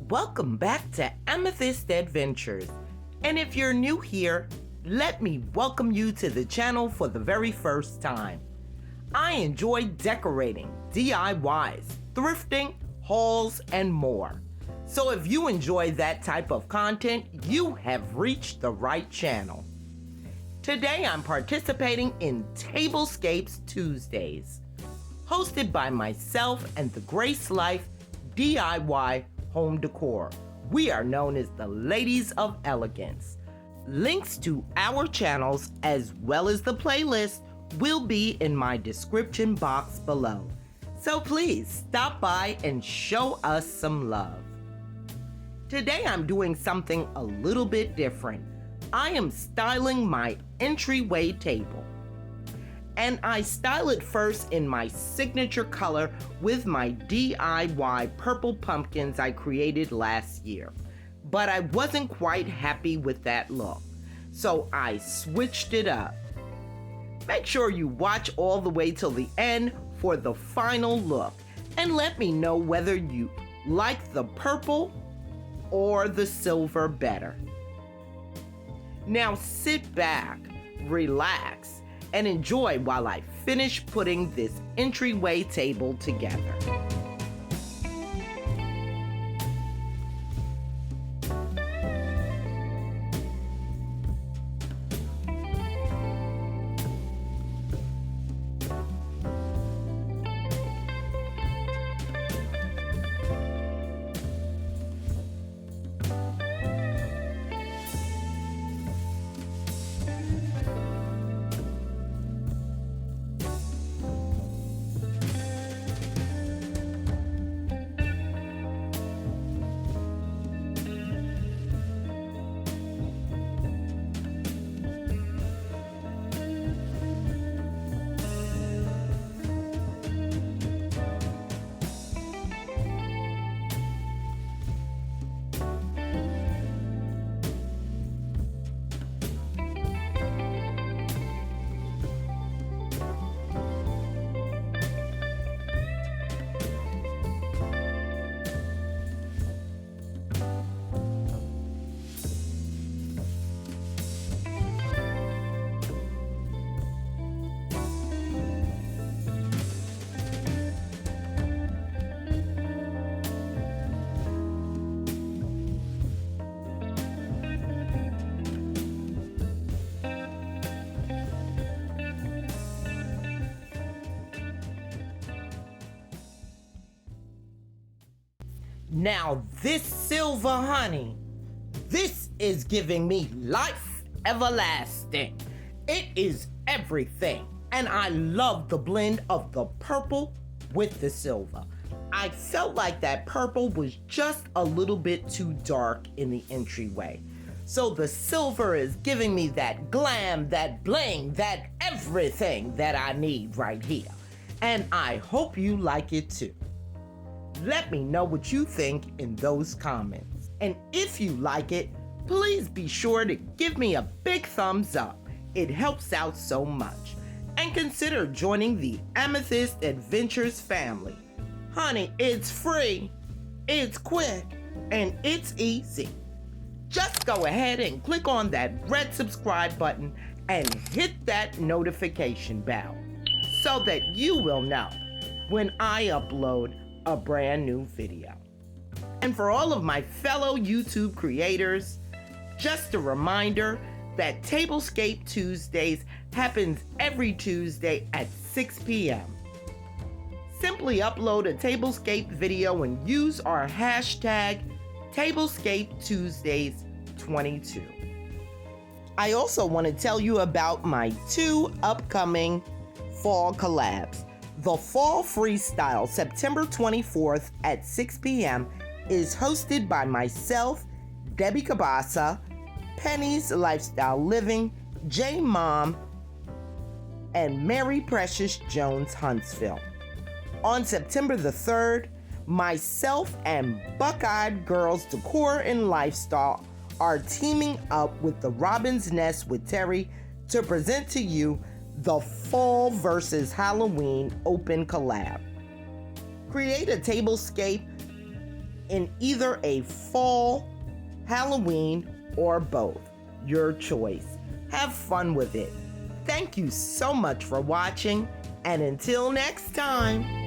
Welcome back to Amethyst Adventures. And if you're new here, let me welcome you to the channel for the very first time. I enjoy decorating, DIYs, thrifting, hauls, and more. So if you enjoy that type of content, you have reached the right channel. Today I'm participating in Tablescapes Tuesdays, hosted by myself and the Grace Life DIY Home Decor. We are known as the Ladies of Elegance. Links to our channels as well as the playlist will be in my description box below. So please stop by and show us some love. Today I'm doing something a little bit different. I am styling my entryway table. And I style it first in my signature color with my DIY purple pumpkins I created last year. But I wasn't quite happy with that look, so I switched it up. Make sure you watch all the way till the end for the final look and let me know whether you like the purple or the silver better. Now sit back, relax, and enjoy while I finish putting this entryway table together. Now this silver, honey, this is giving me life everlasting. It is everything, and I love the blend of the purple with the silver. I felt like that purple was just a little bit too dark in the entryway. So the silver is giving me that glam, that bling, that everything that I need right here. And I hope you like it too. Let me know what you think in those comments. And if you like it, please be sure to give me a big thumbs up. It helps out so much. And consider joining the Amethyst Adventures family. Honey, it's free, it's quick, and it's easy. Just go ahead and click on that red subscribe button and hit that notification bell so that you will know when I upload a brand new video. And for all of my fellow YouTube creators, just a reminder that Tablescape Tuesdays happens every Tuesday at 6 p.m. Simply upload a Tablescape video and use our hashtag Tablescape Tuesdays 22. I also want to tell you about my 2 upcoming fall collabs. The Fall Freestyle, September 24th at 6 p.m. is hosted by myself, Debbie Cabasa, Penny's Lifestyle Living, J Mom, and Mary Precious Jones Huntsville. On September the 3rd, myself and Buckeyed Girls Decor and Lifestyle are teaming up with the Robin's Nest with Terry to present to you the Fall versus Halloween Open Collab. Create a tablescape in either a fall, Halloween, or both. Your choice. Have fun with it. Thank you so much for watching, and until next time.